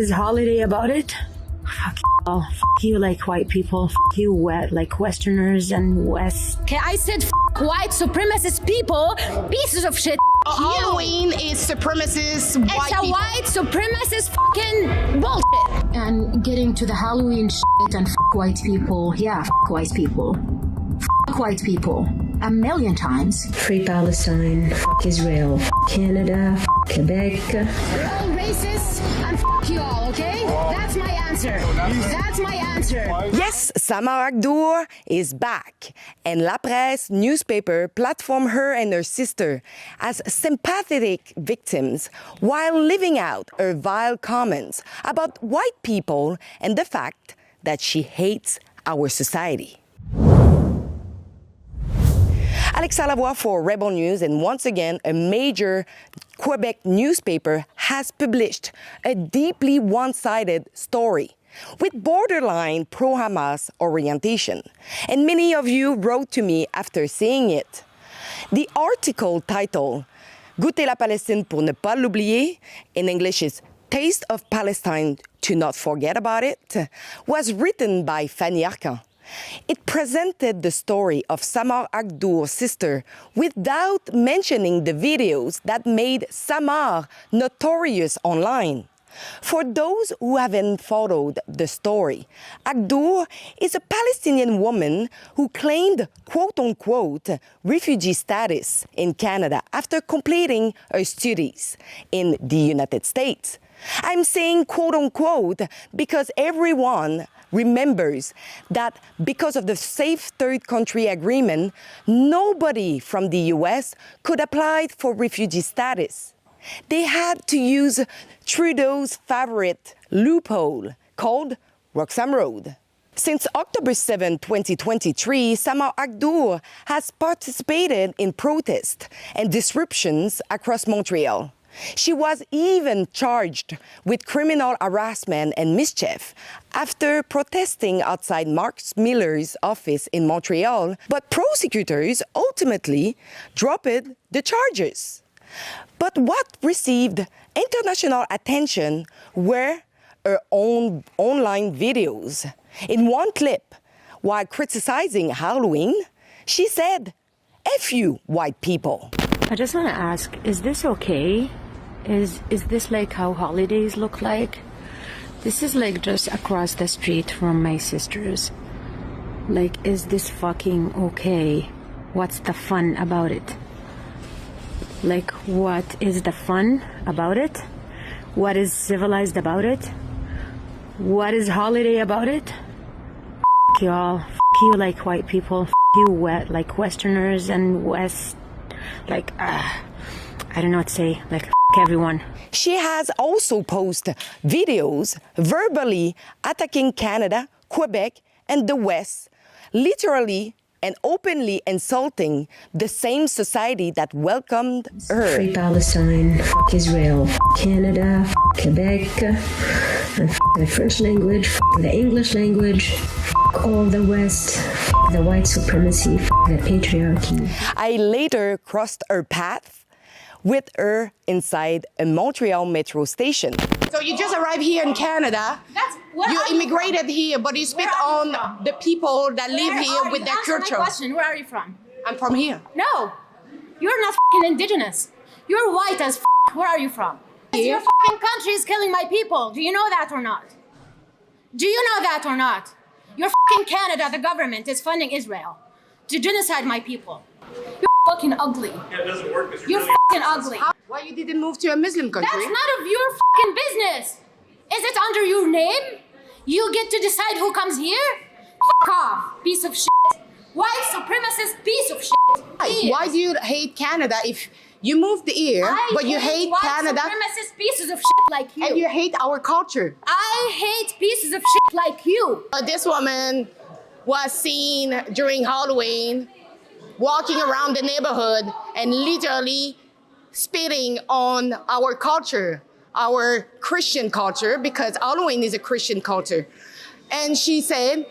is holiday about it? Fuck y'all. Fuck you like white people. Fuck you like Westerners and West. Okay, I said white supremacist people, pieces of shit. Halloween is supremacist white It's a people. white supremacist fucking bullshit. And getting to the Halloween shit and fuck white people. Yeah, fuck white people. Fuck white people. A million times. Free Palestine. Fuck Israel. Fuck Canada. Fuck Quebec. You're all racist and fuck you all, okay? That's my answer. That's my answer. Yes, Samar Agdour is back, and La Presse newspaper platformed her and her sister as sympathetic victims while leaving out her vile comments about white people and the fact that she hates our society. Alexa Lavoie for Rebel News, and once again, a major Quebec newspaper has published a deeply one-sided story with borderline pro-Hamas orientation. And many of you wrote to me after seeing it. The article titled Goûter la Palestine pour ne pas l'oublier, in English is Taste of Palestine to not forget about it, was written by Fanny Arcan. It presented the story of Samar Agdour's sister without mentioning the videos that made Samar notorious online. For those who haven't followed the story, Agdour is a Palestinian woman who claimed quote-unquote refugee status in Canada after completing her studies in the United States. I'm saying quote-unquote because everyone remembers that because of the Safe Third Country Agreement, nobody from the US could apply for refugee status. They had to use Trudeau's favorite loophole called Roxham Road. Since October 7, 2023, Samar Agdour has participated in protests and disruptions across Montreal. She was even charged with criminal harassment and mischief after protesting outside Mark Miller's office in Montreal, but prosecutors ultimately dropped the charges. But what received international attention were her own online videos. In one clip, while criticizing Halloween, she said, "F you, white people." I just want to ask, is this okay? Is this like how holidays look like? This is like just across the street from my sister's. Like, is this fucking okay? What's the fun about it? Like, what is the fun about it? What is civilized about it? What is holiday about it? F*** y'all. F*** you like white people. F*** you like Westerners and West. Like, I don't know what to say. Like, f*** everyone. She has also posted videos verbally attacking Canada, Quebec, and the West, literally and openly insulting the same society that welcomed her. Free Palestine, f*** Israel, f*** Canada, f*** Quebec, and f*** the French language, f*** the English language, f*** all the West, f*** the white supremacy, f*** the patriarchy. I later crossed her path with her inside a Montreal metro station. So you just arrived here in Canada. You immigrated here, but you spit on the people that live here with their culture. My question, where are you from? I'm from here. No, you're not fucking indigenous. You're white as f***. Where are you from? Your fucking country is killing my people. Do you know that or not? Do you know that or not? Your fucking Canada, the government, is funding Israel to genocide my people. You're fucking ugly. Yeah, it doesn't work. You're fucking ugly. Why you didn't move to a Muslim country? That's none of your fucking business. Is it under your name? You get to decide who comes here? Fuck off, piece of shit. White supremacist piece of shit. Why do you hate Canada if you moved here, but you hate Canada? White supremacist pieces of shit like you. And you hate our culture. I hate pieces of shit like you. This woman was seen during Halloween walking around the neighborhood and literally spitting on our culture, our Christian culture, because Halloween is a Christian culture. And she said,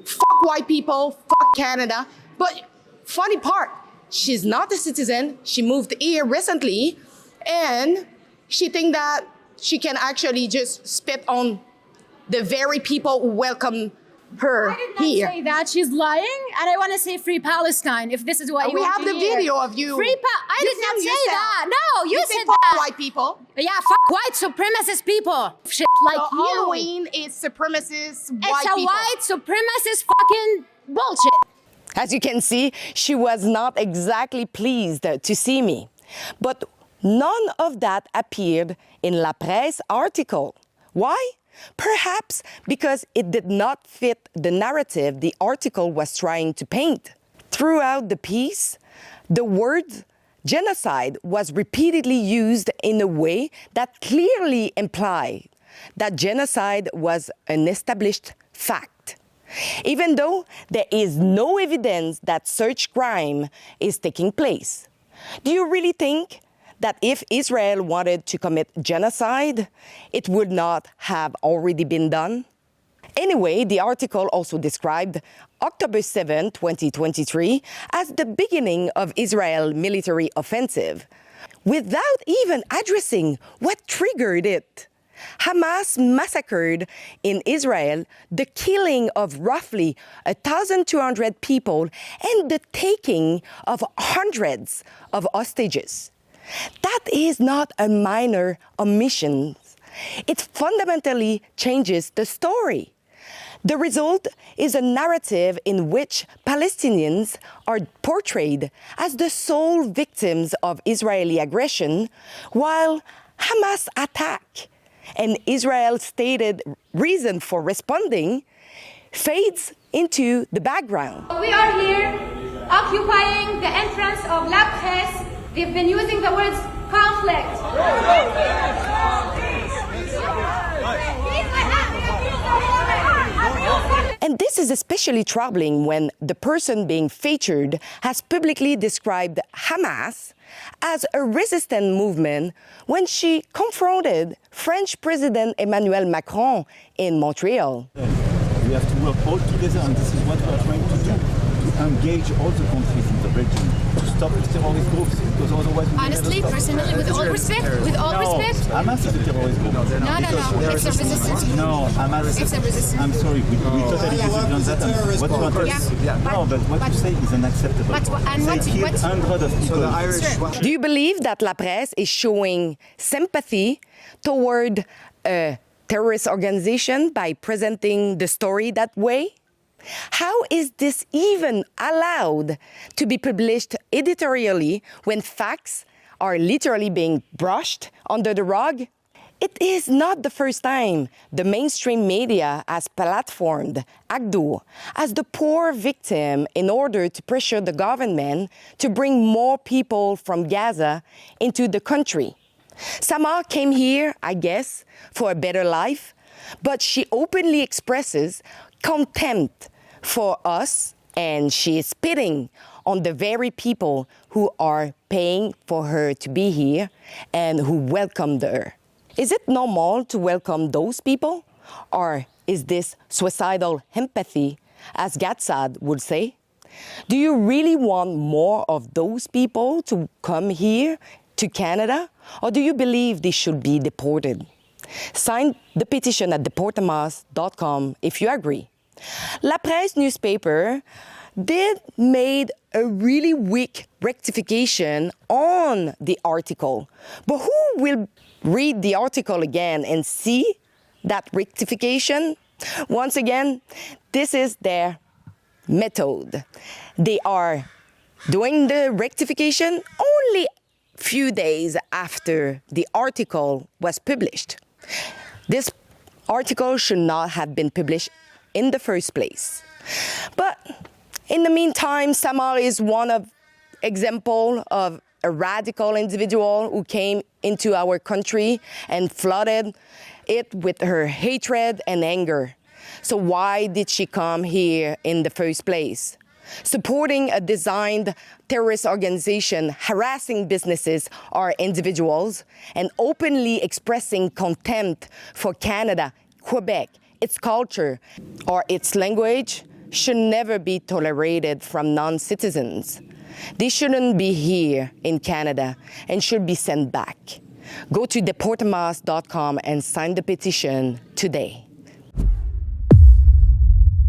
fuck white people, fuck Canada. But funny part, she's not a citizen. She moved here recently, and she thinks that she can actually just spit on the very people who welcome her I did not here. say that. She's lying, and I want to say free Palestine. If this is what you We want have to the hear. video of you. I You did not film say yourself. that. No, you say said fuck that. white people. Yeah, fuck white supremacist people. Shit like So you. Halloween is supremacist white It's a people. white supremacist fucking bullshit. As you can see, she was not exactly pleased to see me. But none of that appeared in La Presse article. Why? Perhaps because it did not fit the narrative the article was trying to paint. Throughout the piece, the word genocide was repeatedly used in a way that clearly implied that genocide was an established fact, even though there is no evidence that such crime is taking place. Do you really think that if Israel wanted to commit genocide, it would not have already been done? Anyway, the article also described October 7, 2023, as the beginning of Israel's military offensive, without even addressing what triggered it. Hamas massacred in Israel the killing of roughly 1,200 people and the taking of hundreds of hostages. That is not a minor omission. It fundamentally changes the story. The result is a narrative in which Palestinians are portrayed as the sole victims of Israeli aggression, while Hamas attack and Israel's stated reason for responding fades into the background. We are here occupying the entrance of La Presse. They've been using the words conflict. And this is especially troubling when the person being featured has publicly described Hamas as a resistance movement when she confronted French President Emmanuel Macron in Montreal. We have to work all together, and this is what we are trying to do, to engage all the countries in the region, to stop the terrorist groups, because otherwise we will never Honestly, stop. personally, with all respect, Hamas is a terrorist group. No, it's a resistance. No, Hamas. It's a resistance. I'm sorry, we totally disagree on that. And what you want to no, but what you say is unacceptable. They killed hundreds of people. Do you believe that La Presse is showing sympathy toward a terrorist organization by presenting the story that way? How is this even allowed to be published editorially when facts are literally being brushed under the rug? It is not the first time the mainstream media has platformed Agdo as the poor victim in order to pressure the government to bring more people from Gaza into the country. Samar came here, I guess, for a better life, but she openly expresses contempt for us, and she is spitting on the very people who are paying for her to be here and who welcomed her. Is it normal to welcome those people? Or is this suicidal empathy, as Gatsad would say? Do you really want more of those people to come here to Canada? Or do you believe they should be deported? Sign the petition at deportamas.com if you agree. La Presse newspaper did made a really weak rectification on the article. But who will read the article again and see that rectification? Once again, this is their method. They are doing the rectification only few days after the article was published. This article should not have been published in the first place. But in the meantime, Samar is one of example of a radical individual who came into our country and flooded it with her hatred and anger. So why did she come here in the first place? Supporting a designed terrorist organization, harassing businesses or individuals, and openly expressing contempt for Canada, Quebec, its culture, or its language should never be tolerated from non-citizens. They shouldn't be here in Canada and should be sent back. Go to deportamas.com and sign the petition today.